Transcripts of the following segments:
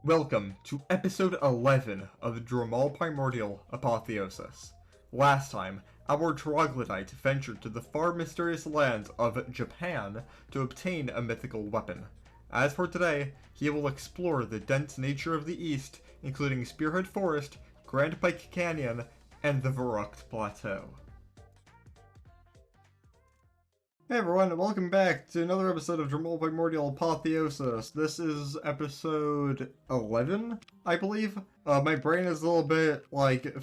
Welcome to episode 11 of the Drehmal Primordial Apotheosis. Last time, our troglodyte ventured to the far mysterious lands of Japan to obtain a mythical weapon. As for today, he will explore the dense nature of the East, including Spearhead Forest, Grand Pike Canyon, and the v2.2 Plateau. Hey everyone, and welcome back to another episode of Drehmal Primordial Apotheosis. This is episode 11, I believe. My brain is a little bit,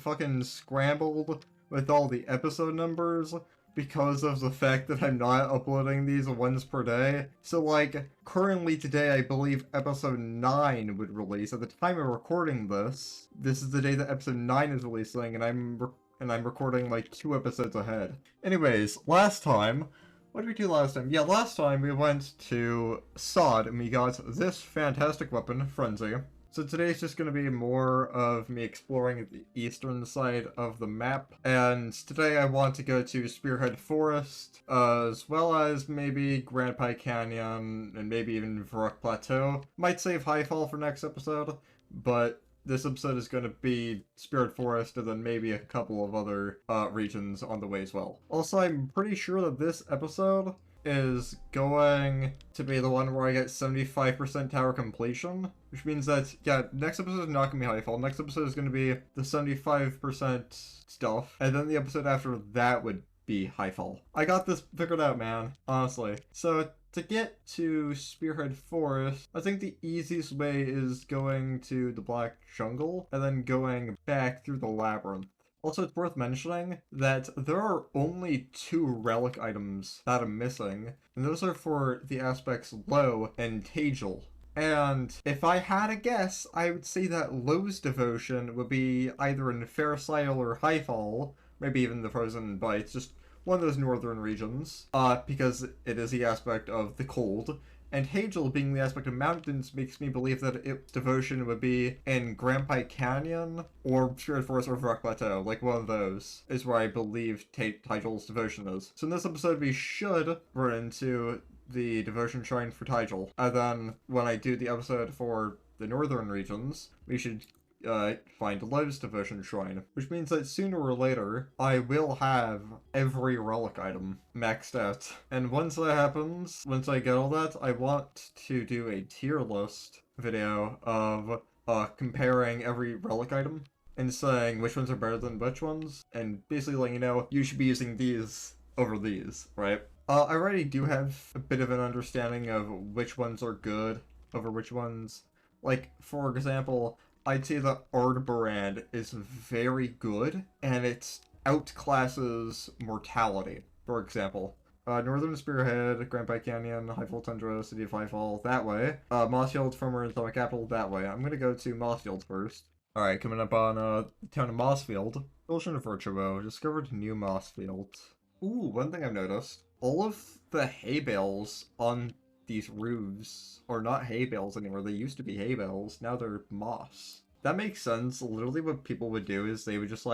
fucking scrambled with all the episode numbers because of the fact that I'm not uploading these once per day. So, currently today, I believe episode 9 would release. At the time of recording this, this is the day that episode 9 is releasing, and I'm recording, 2 episodes ahead. Anyways, last time... What did we do last time? Yeah, last time we went to Sod and we got this fantastic weapon, Frenzy. So today's just going to be more of me exploring the eastern side of the map. And today I want to go to Spearhead Forest, as well as maybe Grand Pike Canyon, and maybe even v2.2 Plateau. Might save Highfall for next episode, but this episode is going to be Spirit Forest and then maybe a couple of other regions on the way as well. Also, I'm pretty sure that this episode is going to be the one where I get 75% tower completion, which means that, yeah, next episode is not going to be Highfall. Next episode is going to be the 75% stuff, and then the episode after that would be Highfall. I got this figured out, man, honestly. So, to get to Spearhead Forest, I think the easiest way is going to the Black Jungle and then going back through the Labyrinth. Also, it's worth mentioning that there are only 2 relic items that I'm missing, and those are for the aspects Low and Tajal. And if I had a guess, I would say that Low's devotion would be either in Faircyle or Highfall, maybe even the Frozen Bites, just one of those northern regions, because it is the aspect of the cold, and Hagel being the aspect of mountains makes me believe that its devotion would be in Grand Pike Canyon, or Spirit Forest or v2.2 Plateau, like one of those is where I believe Tygel's devotion is. So in this episode we should run into the devotion shrine for Tygel, and then when I do the episode for the northern regions, we should find Love's devotion shrine, which means that sooner or later I will have every relic item maxed out. And once that happens, once I get all that, I want to do a tier list video of comparing every relic item and saying which ones are better than which ones, and basically letting you know you should be using these over these, right? I already do have a bit of an understanding of which ones are good over which ones. Like, for example, I'd say that Ardbrand is very good, and it outclasses Mortality, for example. Northern Spearhead, Grand Pike Canyon, Highfall Tundra, City of Highfall, that way. Mossfield, former Atomic Capital, that way. I'm gonna go to Mossfield first. Alright, coming up on the town of Mossfield. Ocean of Virtuo, discovered new Mossfield. Ooh, one thing I've noticed. All of the hay bales on these roofs are not hay bales anymore. They used to be hay bales, now they're moss. That makes sense. Literally what people would do is they would just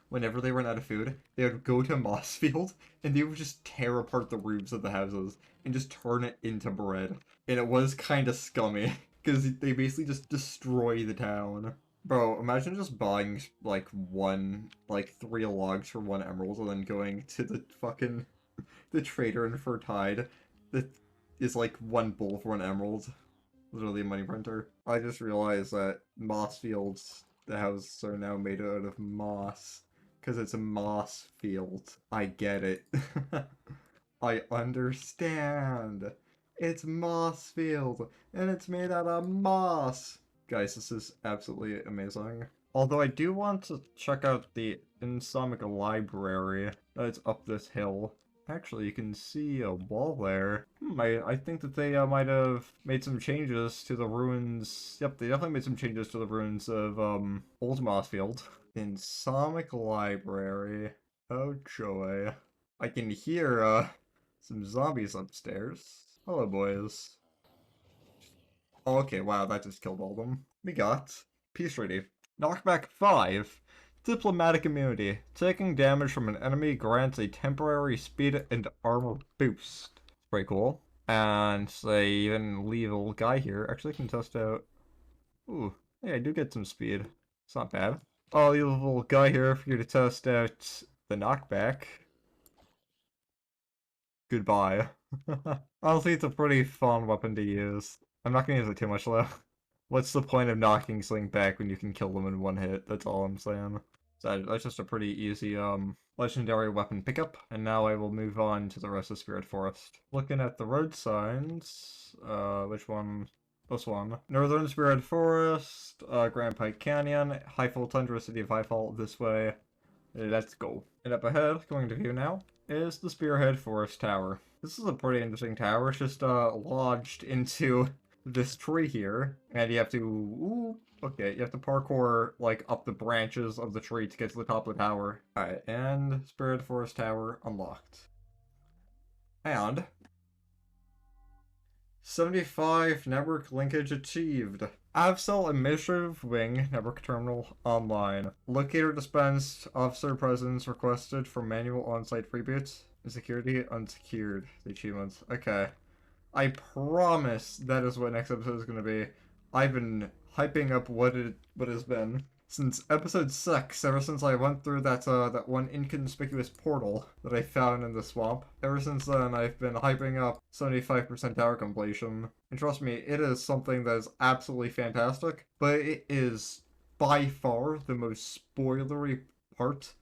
whenever they run out of food, they would go to Mossfield and they would just tear apart the roofs of the houses and just turn it into bread. And it was kind of scummy because they basically just destroy the town. Bro, imagine just buying 3 logs for 1 emerald and then going to the fucking the trader in Fertide that is 1 bull for 1 emerald. Literally a money printer. I just realized that Mossfields, the houses are now made out of moss. Because it's a moss field. I get it. I understand. It's Mossfield, and it's made out of moss. Guys, this is absolutely amazing. Although I do want to check out the Insomnic Library that's up this hill. Actually, you can see a wall there. I think that they might have made some changes to the ruins. Yep, they definitely made some changes to the ruins of Old Mossfield. Insomnic Library. Oh joy. I can hear some zombies upstairs. Hello, boys. Oh, okay, wow, that just killed all of them. We got Peace Treaty. Knockback 5. Diplomatic immunity. Taking damage from an enemy grants a temporary speed and armor boost. Pretty cool. And they even leave a little guy here. Actually, I can test out Ooh, hey, I do get some speed. It's not bad. I'll leave a little guy here for you to test out the knockback. Goodbye. Honestly, it's a pretty fun weapon to use. I'm not gonna use it too much though. What's the point of knocking something back when you can kill them in one hit? That's all I'm saying. So that's just a pretty easy legendary weapon pickup. And now I will move on to the rest of Spirit Forest. Looking at the road signs, which one? This one. Northern Spirit Forest, Grand Pike Canyon, Highfall Tundra, City of Highfall, this way. Let's go. And up ahead, going to view now, is the Spearhead Forest Tower. This is a pretty interesting tower. It's just lodged into this tree here, and you have to okay, you have to parkour like up the branches of the tree to get to the top of the tower. Alright, and Spirit Forest Tower unlocked. And 75 network linkage achieved. Avcell Administrative Wing Network Terminal online. Locator dispensed. Officer presence requested for manual on-site reboots. Security unsecured. The achievements. Okay. I promise that is what next episode is going to be. I've been hyping up what has been since episode 6, ever since I went through that one inconspicuous portal that I found in the swamp. Ever since then, I've been hyping up 75% tower completion. And trust me, it is something that is absolutely fantastic, but it is by far the most spoilery part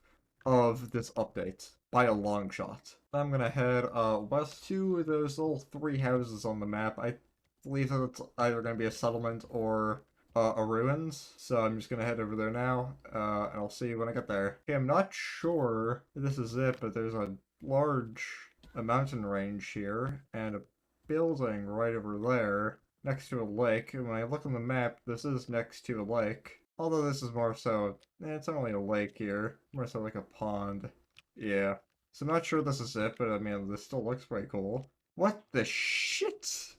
of this update. By a long shot. I'm gonna head west to those little 3 houses on the map. I believe that it's either gonna be a settlement or a ruins, so I'm just gonna head over there now, and I'll see you when I get there. Okay, I'm not sure if this is it, but there's a mountain range here, and a building right over there, next to a lake, and when I look on the map, this is next to a lake. Although this is more so, it's not really a lake here, more so like a pond. Yeah. So I'm not sure this is it, but I mean, this still looks pretty cool. What the shit?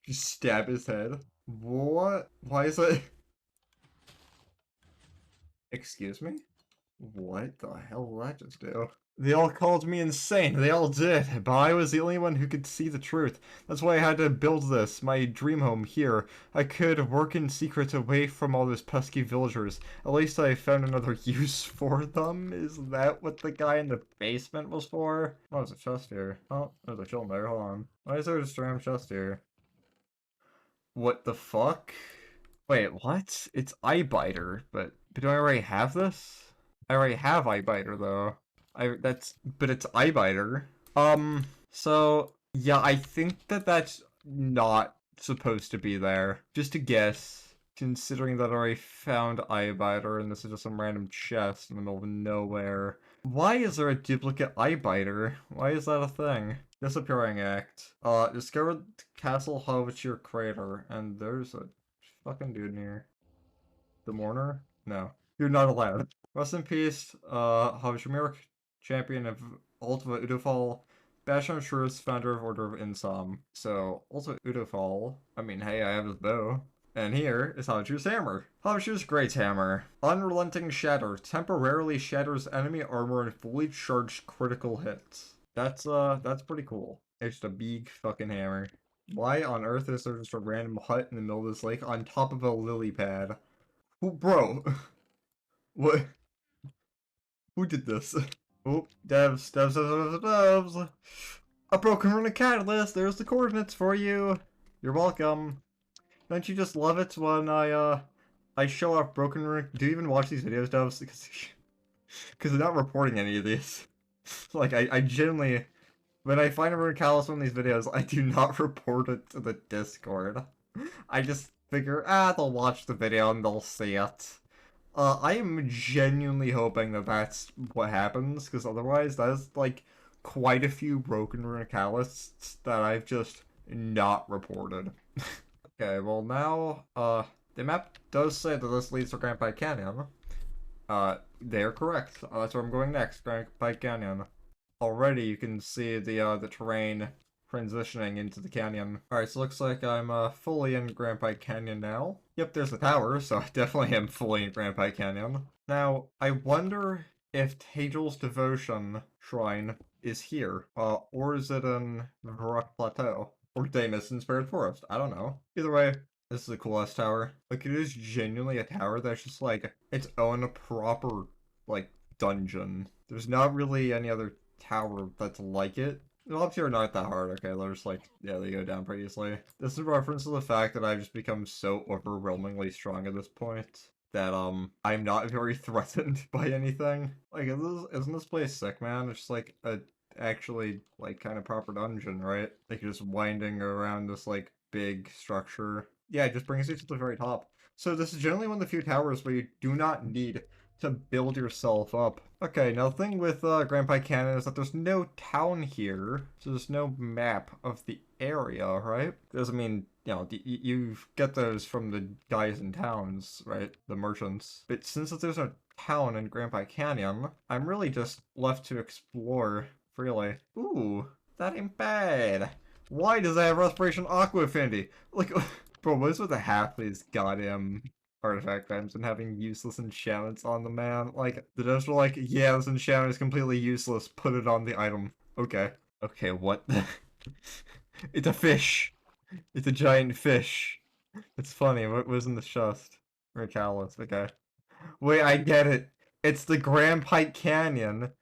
Just stab his head. What? Why is it? Excuse me? What the hell did I just do? They all called me insane. They all did. But I was the only one who could see the truth. That's why I had to build this, my dream home here. I could work in secret away from all those pesky villagers. At least I found another use for them. Is that what the guy in the basement was for? Oh, there's a chest here. Oh, there's a chilling there. Hold on. Why is there a stram chest here? What the fuck? Wait, what? It's Eyebiter, but do I already have this? I already have Eyebiter though. But it's Eyebiter. So yeah, I think that that's not supposed to be there. Just a guess, considering that I already found Eyebiter and this is just some random chest in the middle of nowhere. Why is there a duplicate Eyebiter? Why is that a thing? Disappearing Act. Discovered Castle Hovichir Crater, and there's a fucking dude in here. The Mourner? No. You're not allowed. Rest in peace, Havishimir, champion of Ultima Udafal, Bastion of Truth, founder of Order of Insom. So, Ultima Udafal, I mean, hey, I have his bow. And here is Havishir's hammer. Havishir's Great Hammer. Unrelenting Shatter. Temporarily shatters enemy armor and fully charged critical hits. That's pretty cool. It's just a big fucking hammer. Why on earth is there just a random hut in the middle of this lake on top of a lily pad? Who, bro? What? Who did this? Oh, devs. A broken runic catalyst. There's the coordinates for you. You're welcome. Don't you just love it when I show off broken runic? Do you even watch these videos, devs? Because they're not reporting any of these. Like I genuinely, when I find a runic catalyst on these videos, I do not report it to the Discord. I just figure, they'll watch the video and they'll see it. I am genuinely hoping that that's what happens, because otherwise that is, like, quite a few broken runic catalysts that I've just not reported. Okay, well now, the map does say that this leads to Grand Pike Canyon. They're correct. That's where I'm going next, Grand Pike Canyon. Already you can see the terrain transitioning into the canyon. Alright, so looks like I'm fully in Grand Pike Canyon now. Yep, there's the tower, so I definitely am fully in Grand Pike Canyon. Now, I wonder if Tagel's Devotion Shrine is here, or is it in Varrock Plateau? Or Damus in Spirit Forest? I don't know. Either way, This is a cool ass tower. Like, it is genuinely a tower that's just like its own proper, like, dungeon. There's not really any other tower that's like it. The mobs here are not that hard. Okay, they're just like, yeah, they go down pretty easily. This is a reference to the fact that I've just become so overwhelmingly strong at this point that, I'm not very threatened by anything. Like, isn't this place sick, man? It's just like a actually, like, kind of proper dungeon, right? Like, you're just winding around this, like, big structure. Yeah, it just brings you to the very top. So this is generally one of the few towers where you do not need to build yourself up. Okay, now the thing with Grand Pike Canyon is that there's no town here, so there's no map of the area, right? Doesn't mean, you know, you get those from the guys in towns, right? The merchants. But since there's no town in Grand Pike Canyon, I'm really just left to explore freely. Ooh, that ain't bad. Why does it have Respiration Aqua Affinity? Like, bro, what's with the half these goddamn artifact items and having useless enchantments on the man? Like, the devs were like, yeah, this enchantment is completely useless, put it on the item. Okay. Okay, what the... It's a fish! It's a giant fish. It's funny, what was in the chest? Or a callus, okay. Wait, I get it. It's the Grand Pike Canyon,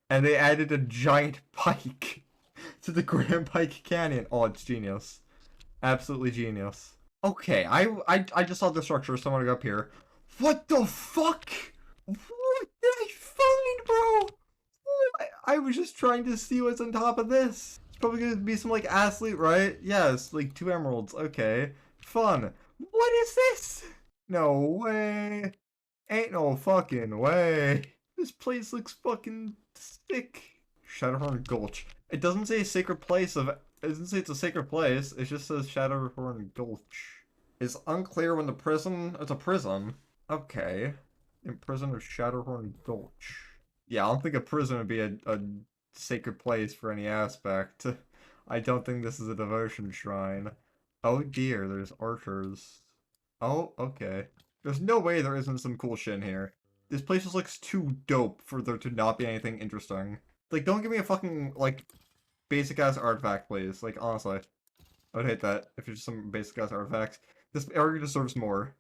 and they added a giant pike to the Grand Pike Canyon. Oh, it's genius. Absolutely genius. Okay, I just saw the structure, so I'm gonna go up here. What the fuck? What did I find, bro? I was just trying to see what's on top of this. It's probably gonna be some, like, ass loot, right? Yes, like 2 emeralds. Okay. Fun. What is this? No way. Ain't no fucking way. This place looks fucking sick. Shadowhorn Gulch. It doesn't say sacred place of... It doesn't say it's a sacred place. It just says Shadowhorn Gulch. It's unclear when the prison... It's a prison. Okay. In prison of Shadowhorn Gulch. Yeah, I don't think a prison would be a sacred place for any aspect. I don't think this is a devotion shrine. Oh dear, there's archers. Oh, okay. There's no way there isn't some cool shit in here. This place just looks too dope for there to not be anything interesting. Like, don't give me a fucking, like, basic-ass artifact, please. Like, honestly. I would hate that if it's just some basic-ass artifacts. This area deserves more.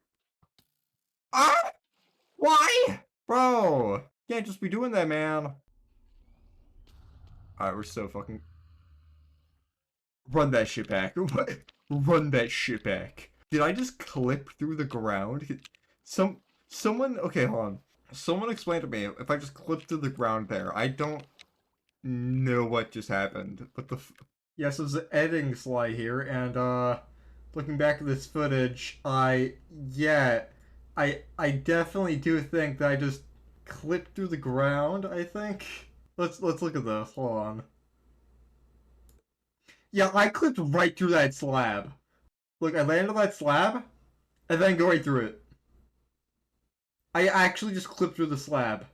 Ah! Why? Bro! Can't just be doing that, man. Alright, we're so fucking... Run that shit back. Run that shit back. Did I just clip through the ground? Someone... Okay, hold on. Someone explain to me, if I just clip through the ground there, I don't know what just happened. What the f... Yes, there's an editing slide here, and, looking back at this footage, yeah, I definitely do think that I just clipped through the ground, I think. Let's look at this, hold on. Yeah, I clipped right through that slab. Look, I landed on that slab, and then go right through it. I actually just clipped through the slab.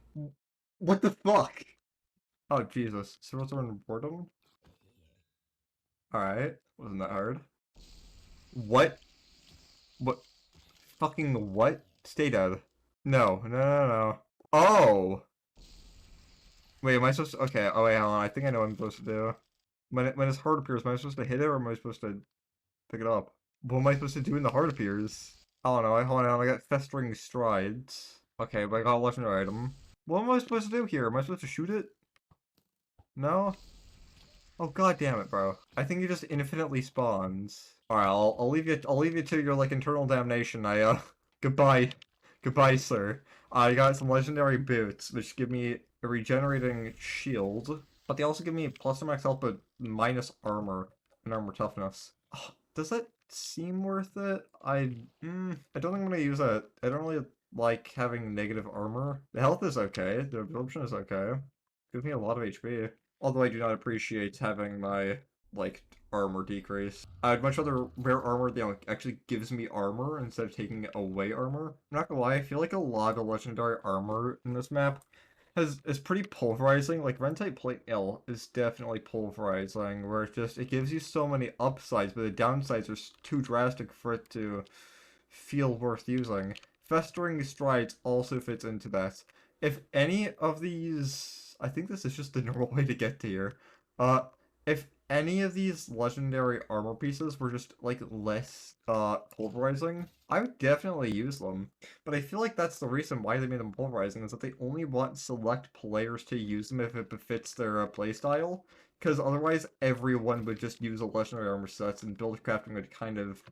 What the fuck? Oh, Jesus. Cyrils are in boredom? Alright. Wasn't that hard. What? What? Fucking what? Stay dead. No, no, no, no. Oh! Wait, am I supposed to... Okay, oh wait, hold on. I think I know what I'm supposed to do. When his heart appears, am I supposed to hit it, or am I supposed to pick it up? What am I supposed to do when the heart appears? I don't know. Hold on, I got Festering Strides. Okay, but I got a legendary item. What am I supposed to do here? Am I supposed to shoot it? No? Oh, god damn it, bro. I think it just infinitely spawns. Alright, I'll leave you to your, like, internal damnation. Goodbye. Goodbye, sir. I got some legendary boots, which give me a regenerating shield, but they also give me plus max health but minus armor and armor toughness. Oh, does that seem worth it? I don't think I'm gonna use it. I don't really like having negative armor. The health is okay, the absorption is okay. Gives me a lot of HP. Although I do not appreciate having my, like, armor decrease. I'd much rather wear armor that, you know, actually gives me armor instead of taking away armor. I'm not gonna lie, I feel like a lot of legendary armor in this map is pretty pulverizing. Like, Rentite Plate L is definitely pulverizing, where it gives you so many upsides, but the downsides are too drastic for it to feel worth using. Festering Strides also fits into that. If any of these... I think this is just the normal way to get to here. If any of these legendary armor pieces were just like less pulverizing, I would definitely use them. But I feel like that's the reason why they made them pulverizing, is that they only want select players to use them if it befits their playstyle. Because otherwise, everyone would just use a legendary armor sets, and build crafting would kind of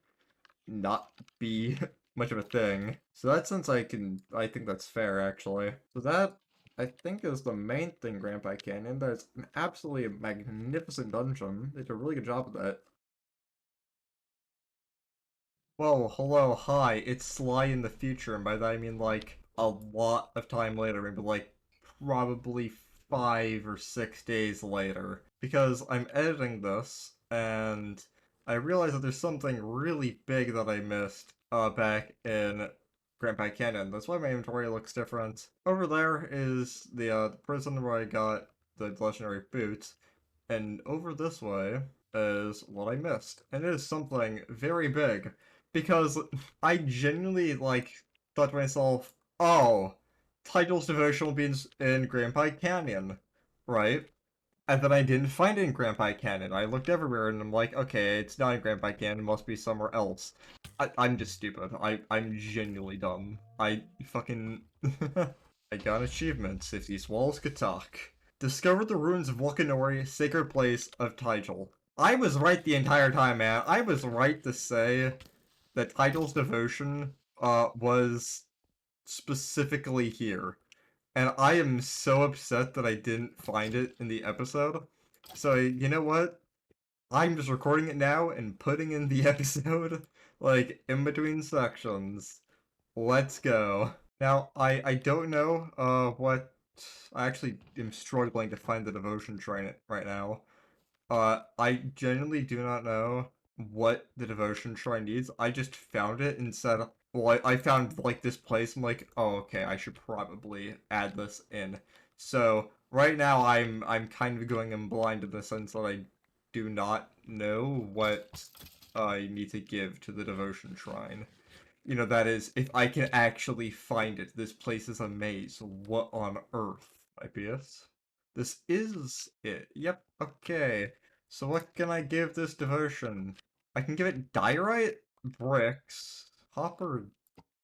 not be much of a thing. So that sense, I think that's fair, actually. So that, I think, is the main thing, Grandpa Canyon. That's an absolutely magnificent dungeon. They did a really good job of that. Whoa, hello, hi, it's Sly in the future, and by that I mean, like, a lot of time later, maybe, like, probably 5 or 6 days later. Because I'm editing this, and I realize that there's something really big that I missed, back in Grandpa Canyon. That's why my inventory looks different. Over there is the prison where I got the legendary boots, and over this way is what I missed. And it is something very big. Because I genuinely, like, thought to myself, oh, Title's devotion will be in Grandpa Canyon, right? And then I didn't find it in Grandpa Canyon. I looked everywhere and I'm like, okay, it's not in Grandpa Canyon, it must be somewhere else. I'm just stupid. I'm genuinely dumb. I fucking... I got an achievement, if these walls could talk. Discovered the ruins of Wakanori, sacred place of Title. I was right the entire time, man. I was right to say that Title's devotion was specifically here. And I am so upset that I didn't find it in the episode. So, you know what? I'm just recording it now and putting in the episode, like, in between sections. Let's go. Now, I don't know, what... I actually am struggling to find the devotion shrine right now. I genuinely do not know what the devotion shrine needs. I just found it and said, well, I found, like, this place. I'm like, oh, okay, I should probably add this in. So, right now, I'm kind of going in blind in the sense that I do not know what I need to give to the devotion shrine. You know, that is, if I can actually find it. This place is a maze. What on earth, IPS? This is it. Yep, okay. So what can I give this devotion? I can give it diorite, bricks, copper,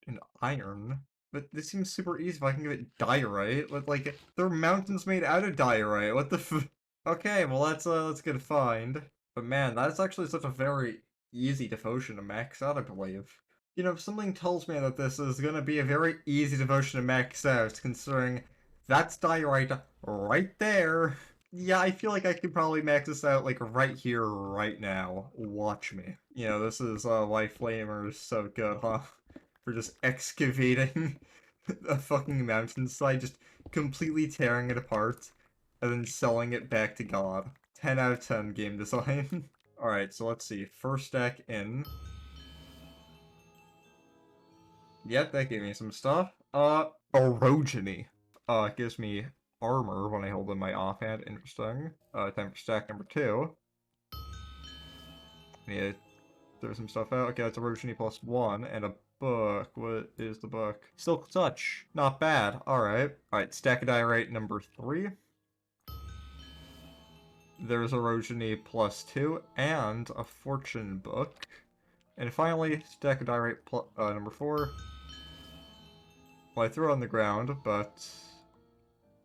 and iron. But this seems super easy if I can give it diorite. But, like, there are mountains made out of diorite. What the f... Okay, well, that's a good find. But man, that's actually such a very easy devotion to max out, I believe. You know, something tells me that this is going to be a very easy devotion to max out, considering that's diorite right there. Yeah, I feel like I could probably max this out, like, right here, right now. Watch me. You know, this is why Flamer is so good, huh? For just excavating a fucking mountainside, just completely tearing it apart, and then selling it back to God. 10 out of 10 game design. Alright, so let's see. First stack in. Yep, that gave me some stuff. Orogeny. It gives me armor when I hold in my offhand. Interesting. Time for stack number 2. Yeah, throw some stuff out. Okay, that's Orogeny +1, and a book. What is the book? Silk Touch. Not bad. Alright. Alright, stack of diorite number 3. There's Orogeny +2, and a fortune book. And finally, stack of diorite number 4. Well, I threw it on the ground, but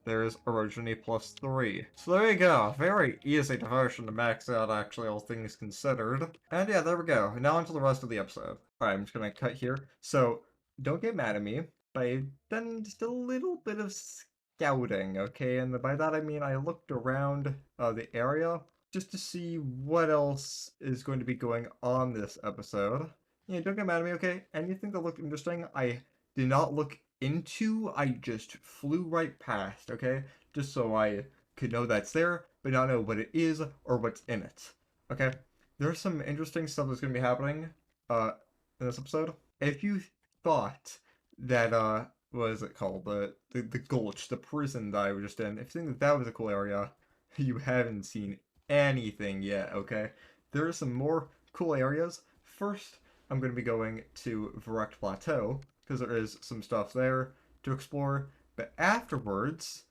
there's Orogeny +3. So there you go. Very easy devotion to max out, actually, all things considered. And yeah, there we go. Now onto the rest of the episode. Alright, I'm just gonna cut here. So, don't get mad at me, but I've done just a little bit of scouting, okay? And by that I mean I looked around the area just to see what else is going to be going on this episode. Yeah, don't get mad at me, okay? Anything that looked interesting, I did not look into, I just flew right past, okay? Just so I could know that's there, but not know what it is or what's in it, okay? There's some interesting stuff that's going to be happening in this episode. If you thought that, what is it called? The Gulch, the prison that I was just in, if you think that that was a cool area, you haven't seen anything yet, okay? There are some more cool areas. First, I'm going to be going to Verrect Plateau, because there is some stuff there to explore. But afterwards,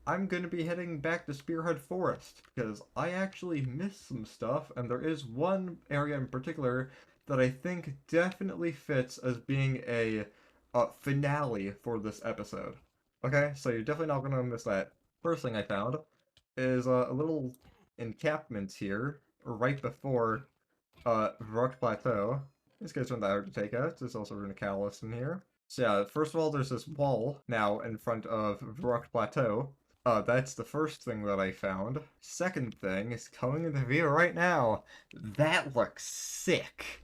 I'm going to be heading back to Spearhead Forest because I actually missed some stuff, and there is one area in particular that I think definitely fits as being a finale for this episode. Okay, so you're definitely not going to miss that. First thing I found is a little encampment here, right before Rock Plateau. These guys aren't that hard to take out. There's also Runic Catalyst in here. So yeah, first of all, there's this wall now in front of Rock Plateau. That's the first thing that I found. Second thing is coming into view right now. That looks sick.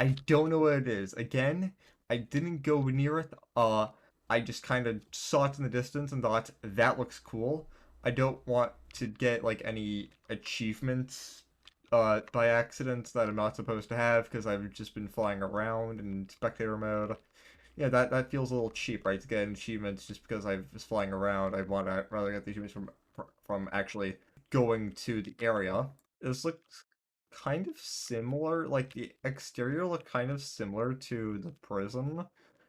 I don't know what it is. Again, I didn't go near it. I just kind of saw it in the distance and thought, that looks cool. I don't want to get, like, any achievements by accident that I'm not supposed to have because I've just been flying around in spectator mode. Yeah, that feels a little cheap, right? To get achievements just because I was flying around. I want to rather get the achievements from actually going to the area. This looks kind of similar. Like the exterior looked kind of similar to the prison,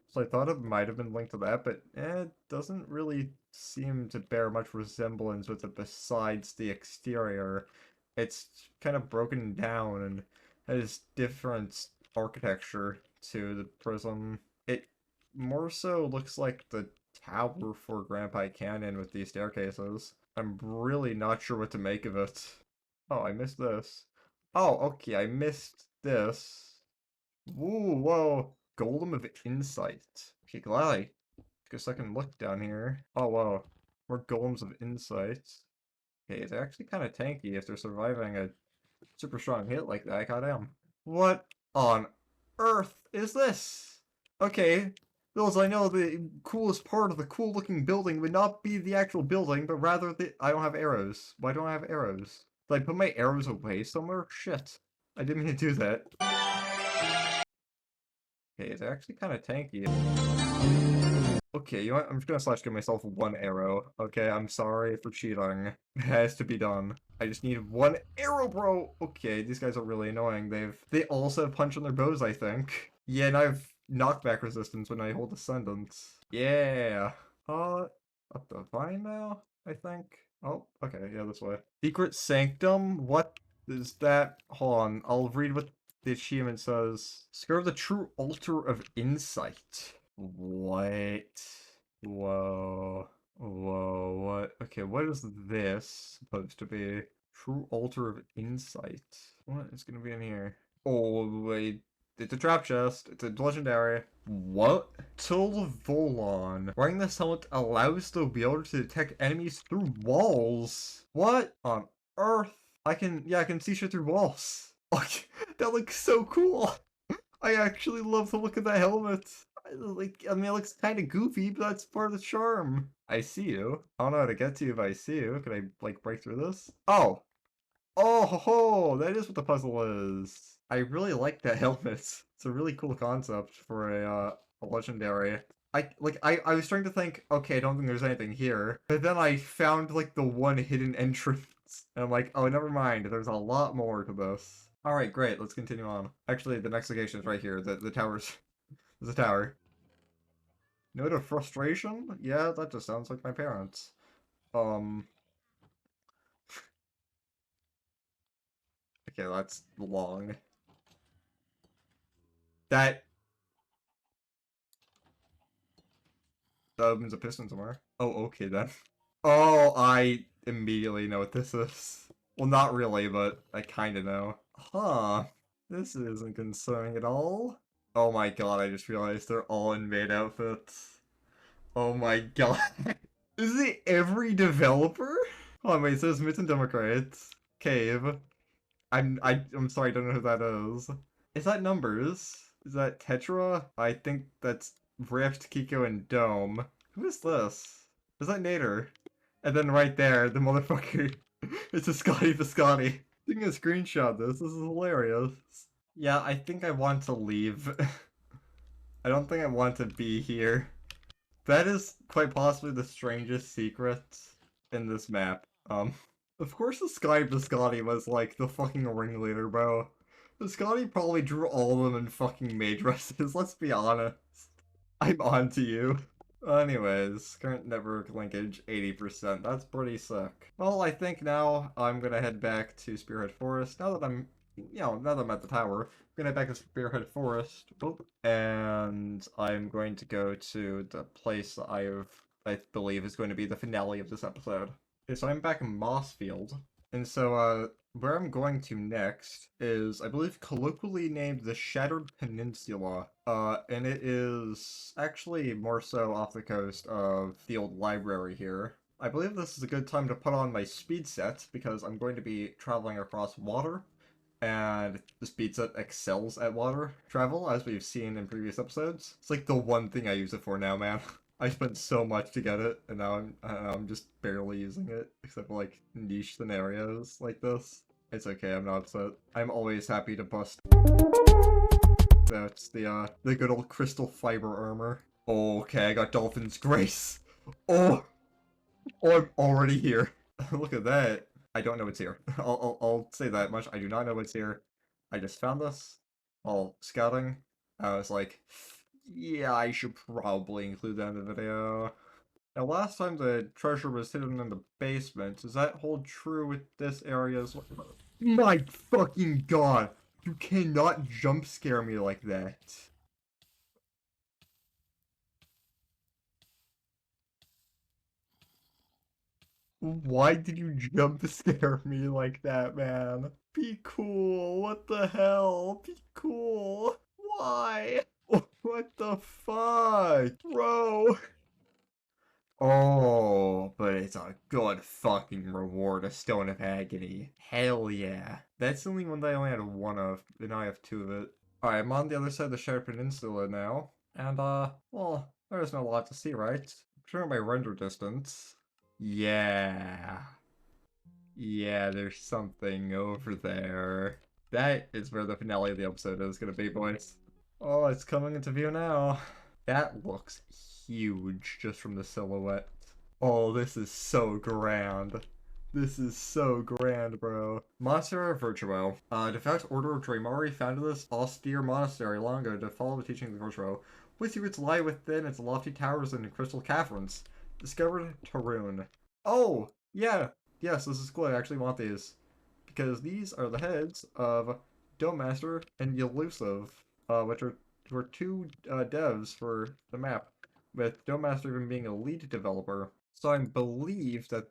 so I thought it might have been linked to that, but it doesn't really seem to bear much resemblance with it besides the exterior. It's kind of broken down and has different architecture to the prison. It more so looks like the tower for Grandpa Canyon with these staircases. I'm really not sure what to make of it. Oh, I missed this. Oh, okay, I missed this. Woo, whoa. Golem of Insight. Okay, glad I took a second look down here. Oh, wow. More Golems of Insight. Okay, it's actually kind of tanky if they're surviving a super strong hit like that. Goddamn. What on earth is this? Okay, Bills, I know the coolest part of the cool looking building would not be the actual building, but rather the. I don't have arrows. Why don't I have arrows? Did I put my arrows away somewhere? Shit. I didn't mean to do that. Okay, it's actually kind of tanky. Okay, you know what? I'm just gonna slash give myself one arrow. Okay, I'm sorry for cheating. It has to be done. I just need one arrow, bro! Okay, these guys are really annoying. They also have punch on their bows, I think. Yeah, and I have knockback resistance when I hold Ascendant. Yeah. Up the vine now, I think. Oh, okay, yeah, this way. Secret Sanctum? What is that? Hold on, I'll read what the achievement says. Discover the true altar of insight. What? Whoa. Whoa, what? Okay, what is this supposed to be? True altar of insight. What is gonna be in here? Oh, wait. It's a trap chest. It's a legendary. What? Till Volon. Wearing this helmet allows the wielder to detect enemies through walls. What on earth? I can see shit through walls. Okay, that looks so cool. I actually love the look of that helmet. I mean, it looks kind of goofy, but that's part of the charm. I see you. I don't know how to get to you if I see you. Can I, like, break through this? Oh! Oh, ho, ho! That is what the puzzle is. I really like that helmet. It's a really cool concept for a legendary. I was trying to think, okay, I don't think there's anything here. But then I found, like, the one hidden entrance. And I'm like, oh, never mind. There's a lot more to this. Alright, great. Let's continue on. Actually, the next location is right here. The tower's... There's a tower. Note of frustration? Yeah, that just sounds like my parents. Um... Okay, that's long. That opens a piston somewhere. Oh, okay then. Oh, I immediately know what this is. Well, not really, but I kinda know. Huh. This isn't concerning at all. Oh my god, I just realized they're all in maid outfits. Oh my god. Is it every developer? Oh wait, it says Mitten Democrats. Cave. I'm sorry, I don't know who that is. Is that numbers? Is that Tetra? I think that's Rift, Kiko, and Dome. Who is this? Is that Nader? And then right there, the motherfucker. It's a Scotty Biscotti. Taking a screenshot of this. This is hilarious. Yeah, I think I want to leave. I don't think I want to be here. That is quite possibly the strangest secret in this map. Of course the Scotty Biscotti was like the fucking ringleader, bro. Biscotti probably drew all of them in fucking maid dresses, let's be honest. I'm on to you. Anyways, current network linkage 80%. That's pretty sick. Well, I think now I'm gonna head back to Spearhead Forest. Now that now that I'm at the tower, I'm gonna head back to Spearhead Forest. Oop. And I'm going to go to the place I believe is going to be the finale of this episode. Okay, so I'm back in Mossfield. And so, where I'm going to next is, I believe, colloquially named the Shattered Peninsula. And it is actually more so off the coast of the old library here. I believe this is a good time to put on my speed set, because I'm going to be traveling across water, and the speed set excels at water travel, as we've seen in previous episodes. It's like the one thing I use it for now, man. I spent so much to get it, and now I'm just barely using it, except for like niche scenarios like this. It's okay, I'm not upset. I'm always happy to bust. That's the good old crystal fiber armor. Okay, I got Dolphin's Grace. Oh, I'm already here. Look at that. I don't know what's here. I'll say that much. I do not know what's here. I just found this while scouting. I was like, yeah, I should probably include that in the video. Now, last time the treasure was hidden in the basement. Does that hold true with this area as well? My fucking god! You cannot jump scare me like that. Why did you jump scare me like that, man? Be cool. What the hell? Be cool. Why? What the fuck? Bro. Oh, but it's a good fucking reward, a Stone of Agony. Hell yeah. That's the only one that I only had one of, and now I have two of it. Alright, I'm on the other side of the Shattered Peninsula now, and well, there's not a lot to see, right? Turn my render distance. Yeah. Yeah, there's something over there. That is where the finale of the episode is gonna be, boys. Oh, it's coming into view now. That looks huge just from the silhouette. Oh, this is so grand. This is so grand, bro. Monastery of Virtuo. Devout Order of Drehmal founded this austere monastery long ago to follow the teachings of Virtuo. With secrets lie within its lofty towers and crystal caverns. Discovered Tarun. Oh, yeah. Yes, this is cool. I actually want these. Because these are the heads of Dome Master and Elusive, which were two devs for the map, with Dome Master even being a lead developer. So I believe that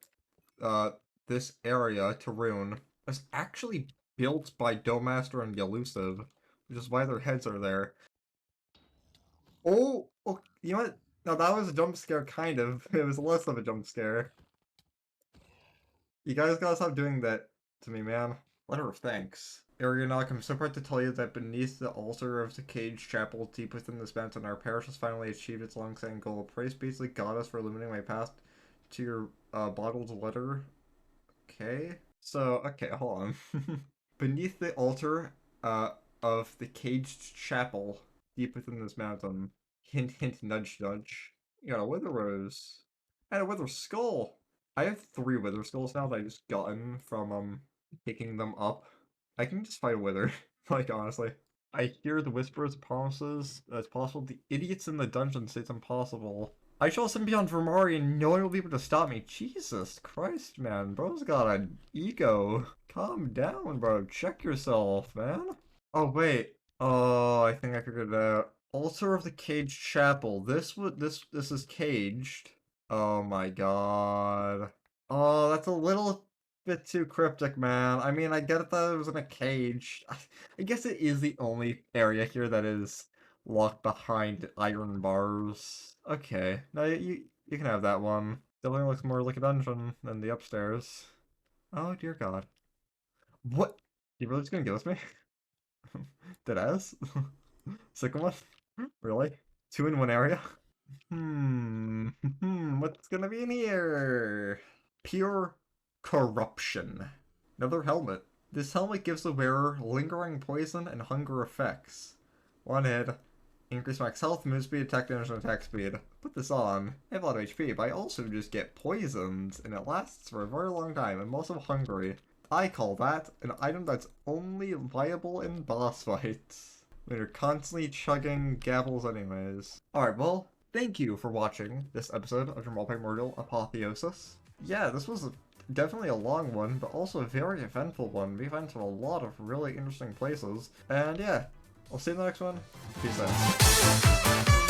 this area, Tarun, was actually built by Dome Master and Elusive, which is why their heads are there. Oh, you know what? No, that was a jump scare, kind of. It was less of a jump scare. You guys gotta stop doing that to me, man. Letter of thanks. Arianak, I'm so proud to tell you that beneath the altar of the Cage Chapel, deep within this mountain, our parish has finally achieved its long-standing goal. Praise be to the goddess for illuminating my path to your bottled letter. Okay. So, okay, hold on. Beneath the altar of the Caged Chapel, deep within this mountain. Hint, hint, nudge, nudge. You got a Wither Rose. And a Wither Skull. I have 3 Wither Skulls now that I just gotten from, picking them up. I can just fight a Wither, like, honestly. I hear the whispers promises that it's possible. The idiots in the dungeon say it's impossible. I shall ascend beyond Vermari and no one will be able to stop me. Jesus Christ, man. Bro's got an ego. Calm down, bro. Check yourself, man. Oh, wait. Oh, I think I figured it out. Altar of the Caged Chapel. This is caged. Oh my god. Oh, that's a little bit too cryptic, man. I mean, I get it that it was in a cage. I guess it is the only area here that is locked behind iron bars. Okay. No, you can have that one. Definitely looks more like a dungeon than the upstairs. Oh dear god. What? You really just gonna give us me? Deadass? Second one? Really? 2 in 1 area? What's gonna be in here? Pure corruption. Another helmet. This helmet gives the wearer lingering poison and hunger effects. 1 hit. Increase max health, move speed, attack damage, and attack speed. Put this on. I have a lot of HP, but I also just get poisoned, and it lasts for a very long time. I'm also hungry. I call that an item that's only viable in boss fights. When you're constantly chugging gavels anyways. Alright, well, thank you for watching this episode of Drehmal Primordial Apotheosis. Yeah, this was definitely a long one, but also a very eventful one. We went to a lot of really interesting places. And yeah, I'll see you in the next one. Peace out.